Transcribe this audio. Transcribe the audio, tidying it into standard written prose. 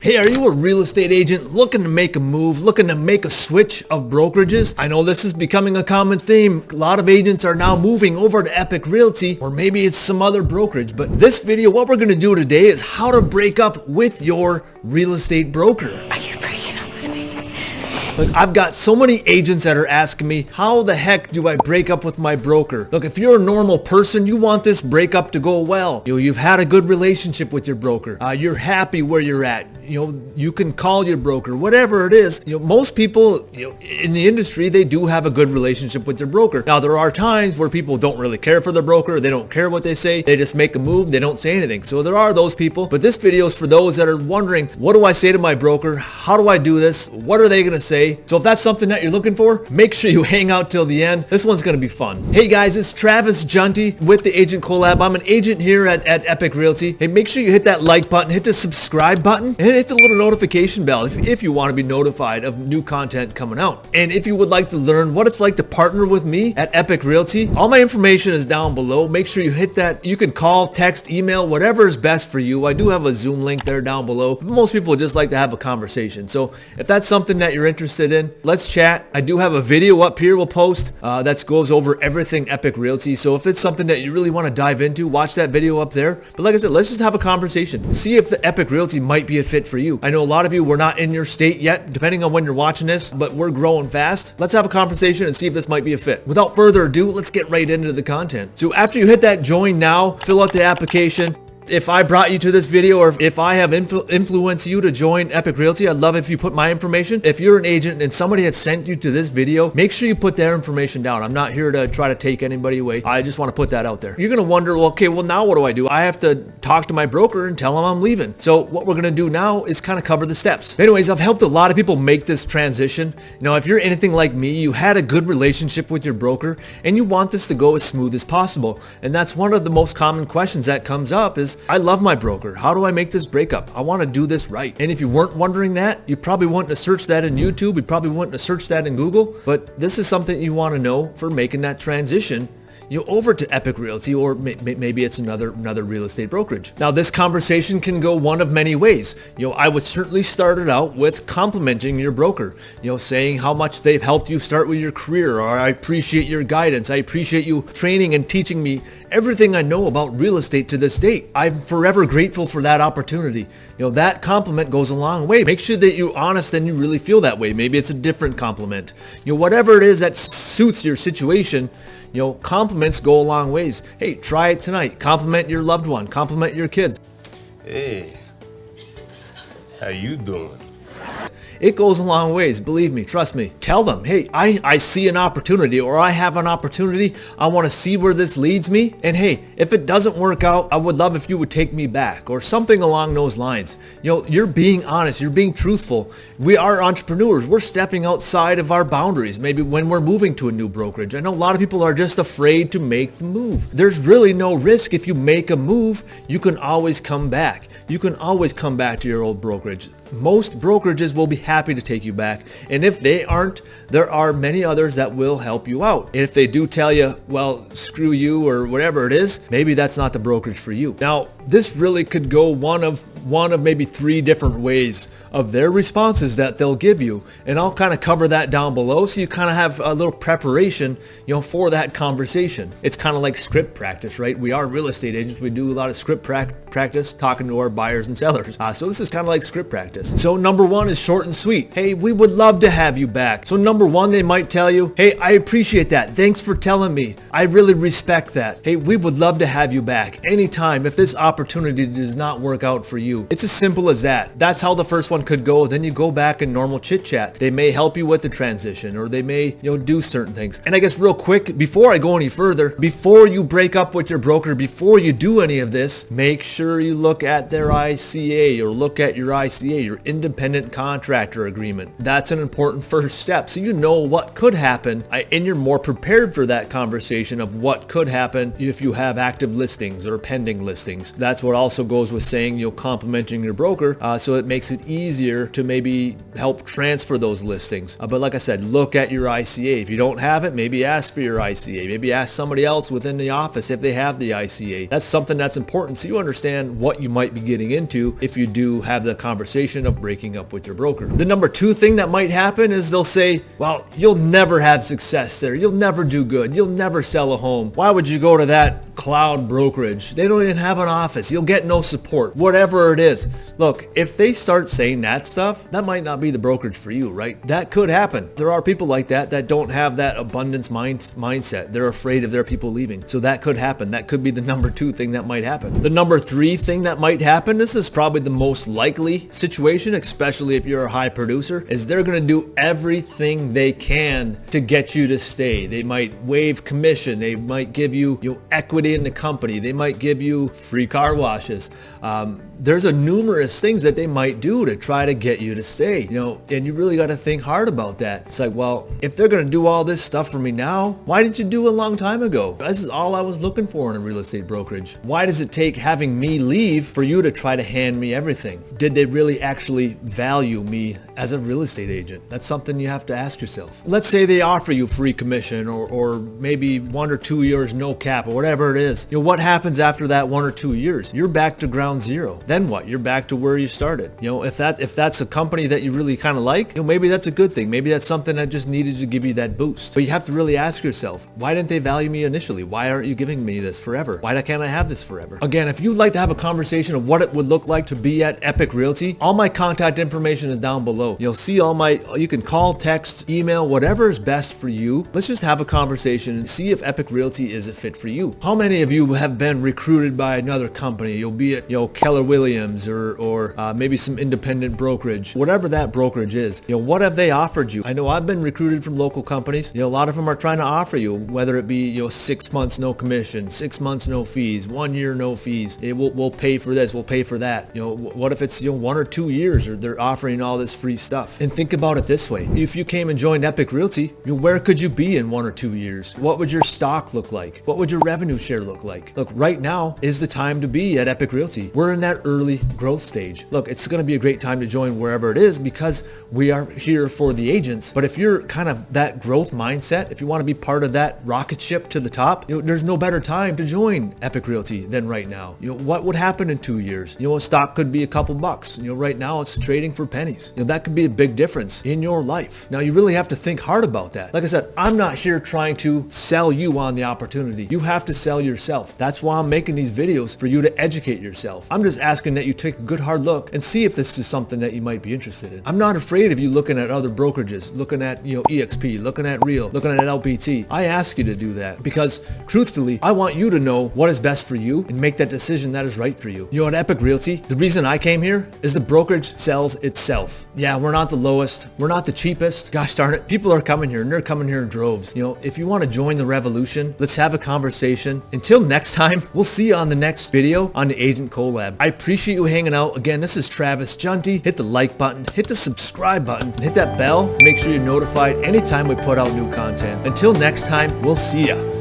Hey, are you a real estate agent looking to make a move, looking to make a switch of brokerages? I know this is becoming a common theme. A lot of agents are now moving over to Epique Realty, or maybe it's some other brokerage. But this video, what we're going to do today is how to break up with your real estate broker. Are you breaking up with me? Look, I've got so many agents that are asking me, how the heck do I break up with my broker? Look, if you're a normal person, you want this breakup to go well. You've had a good relationship with your broker. You're happy where you're at. You can call your broker, whatever it is. Most people, in the industry, they do have a good relationship with their broker. Now, there are times where people don't really care for their broker. They don't care what they say. They just make a move. They don't say anything. So there are those people. But this video is for those that are wondering, what do I say to my broker? How do I do this? What are they going to say? So if that's something that you're looking for, make sure you hang out till the end. This one's going to be fun. Hey guys, it's Travis Junty with the Agent Collab. I'm an agent here at Epique Realty. Hey, make sure you hit that like button, hit the subscribe button, and hit the little notification bell if you want to be notified of new content coming out. And if you would like to learn what it's like to partner with me at Epique Realty, all my information is down below. Make sure you hit that. You can call, text, email, whatever is best for you. I do have a Zoom link there down below. But most people just like to have a conversation. So if that's something that you're interested in, let's chat. I do have a video up here we'll post that goes over everything Epique Realty. So if it's something that you really want to dive into, watch that video up there. But like I said, let's just have a conversation. See if the Epique Realty might be a fit for you. I know a lot of you were not in your state yet, depending on when you're watching this, but we're growing fast. Let's have a conversation and see if this might be a fit. Without further ado, let's get right into the content. So after you hit that join now, fill out the application. If I brought you to this video, or if I have influenced you to join Epique Realty, I'd love if you put my information. If you're an agent and somebody had sent you to this video, make sure you put their information down. I'm not here to try to take anybody away. I just want to put that out there. You're going to wonder, well, okay, well, now what do? I have to talk to my broker and tell him I'm leaving. So what we're going to do now is kind of cover the steps. Anyways, I've helped a lot of people make this transition. Now, if you're anything like me, you had a good relationship with your broker and you want this to go as smooth as possible. And that's one of the most common questions that comes up is, I love my broker. How do I make this breakup? I want to do this right. And if you weren't wondering that, you probably wouldn't have searched that in YouTube. You probably wouldn't have searched that in Google. But this is something you want to know for making that transition over to Epique Realty, or maybe it's another real estate brokerage. Now, this conversation can go one of many ways. I would certainly start it out with complimenting your broker, saying how much they've helped you start with your career, or I appreciate your guidance. I appreciate you training and teaching me everything I know about real estate to this date. I'm forever grateful for that opportunity. That compliment goes a long way. Make sure that you're honest and you really feel that way. Maybe it's a different compliment. Whatever it is that suits your situation, compliments go a long ways. Hey, try it tonight. Compliment your loved one. Compliment your kids. Hey, how you doing? It goes a long ways, believe me, trust me. Tell them, hey, I see an opportunity, or I have an opportunity. I want to see where this leads me. And hey, if it doesn't work out, I would love if you would take me back, or something along those lines. You're being honest, you're being truthful. We are entrepreneurs. We're stepping outside of our boundaries, maybe when we're moving to a new brokerage. I know a lot of people are just afraid to make the move. There's really no risk. If you make a move, you can always come back. You can always come back to your old brokerage. Most brokerages will be happy to take you back. And if they aren't, there are many others that will help you out. And if they do tell you, well, screw you or whatever it is, maybe that's not the brokerage for you. Now, this really could go one of maybe three different ways of their responses that they'll give you. And I'll kind of cover that down below so you kind of have a little preparation, for that conversation. It's kind of like script practice, right? We are real estate agents. We do a lot of script practice talking to our buyers and sellers. So this is kind of like script practice. So number one is short and sweet. Hey, we would love to have you back. So number one, they might tell you, hey, I appreciate that. Thanks for telling me. I really respect that. Hey, we would love to have you back anytime if this opportunity does not work out for you. It's as simple as that. That's how the first one could go. Then you go back in normal chit chat. They may help you with the transition, or they may, do certain things. And I guess real quick, before I go any further, before you break up with your broker, before you do any of this, make sure you look at their ICA, or look at your ICA, your independent contractor agreement. That's an important first step. So you know what could happen, and you're more prepared for that conversation of what could happen if you have active listings or pending listings. That's what also goes with saying, complimenting your broker, so it makes it easier to maybe help transfer those listings. But like I said, look at your ICA. If you don't have it, maybe ask for your ICA. Maybe ask somebody else within the office if they have the ICA. That's something that's important so you understand what you might be getting into if you do have the conversation of breaking up with your broker. The number 2 thing that might happen is they'll say, well, you'll never have success there. You'll never do good. You'll never sell a home. Why would you go to that cloud brokerage? They don't even have an office. You'll get no support. Whatever it is. Look, if they start saying that stuff, that might not be the brokerage for you, right? That could happen. There are people like that don't have that abundance mindset. They're afraid of their people leaving. So that could happen. That could be the number 2 thing that might happen. The number 3 thing that might happen, this is probably the most likely situation, especially if you're a high producer, is they're going to do everything they can to get you to stay. They might waive commission. They might give you equity in the company. They might give you free car washes. There's a numerous things that they might do to try to get you to stay, and you really got to think hard about that. It's like, well, if they're going to do all this stuff for me now, why didn't you do it a long time ago? This is all I was looking for in a real estate brokerage. Why does it take having me leave for you to try to hand me everything? Did they really actually value me as a real estate agent? That's something you have to ask yourself. Let's say they offer you free commission or maybe 1 or 2 years no cap or whatever it is. What happens after that 1 or 2 years? You're back to ground zero. Then what? You're back to where you started. If that's a company that you really kind of like, maybe that's a good thing. Maybe that's something that just needed to give you that boost. But you have to really ask yourself, why didn't they value me initially? Why aren't you giving me this forever? Why can't I have this forever? Again, if you'd like to have a conversation of what it would look like to be at Epique Realty, all my contact information is down below. You'll see you can call, text, email, whatever is best for you. Let's just have a conversation and see if Epique Realty is a fit for you. How many of you have been recruited by another company? You'll be at, Keller Williams or maybe some independent brokerage, whatever that brokerage is. What have they offered you? I know I've been recruited from local companies. A lot of them are trying to offer you, whether it be 6 months no commission, 6 months no fees, 1 year no fees. We'll pay for this, we'll pay for that. What if it's 1 or 2 years, or they're offering all this free stuff? And think about it this way: if you came and joined Epique Realty, where could you be in 1 or 2 years? What would your stock look like? What would your revenue share look like? Look, right now is the time to be at Epique Realty. We're in that early growth stage. Look, it's going to be a great time to join wherever it is because we are here for the agents. But if you're kind of that growth mindset, if you want to be part of that rocket ship to the top, there's no better time to join Epique Realty than right now. What would happen in 2 years? A stock could be a couple bucks. Right now it's trading for pennies. That could be a big difference in your life. Now you really have to think hard about that. Like I said, I'm not here trying to sell you on the opportunity. You have to sell yourself. That's why I'm making these videos, for you to educate yourself. I'm just asking that you take a good hard look and see if this is something that you might be interested in. I'm not afraid of you looking at other brokerages, looking at EXP, looking at Real, looking at LPT. I ask you to do that because truthfully, I want you to know what is best for you and make that decision that is right for you. At Epique Realty, the reason I came here is the brokerage sells itself. Yeah, we're not the lowest, we're not the cheapest. Gosh darn it, people are coming here and they're coming here in droves. If you want to join the revolution, let's have a conversation. Until next time, we'll see you on the next video on the Agent Collab. I appreciate you hanging out. Again, this is Travis Junty. Hit the like button, hit the subscribe button, and hit that bell to make sure you're notified anytime we put out new content. Until next time, we'll see ya.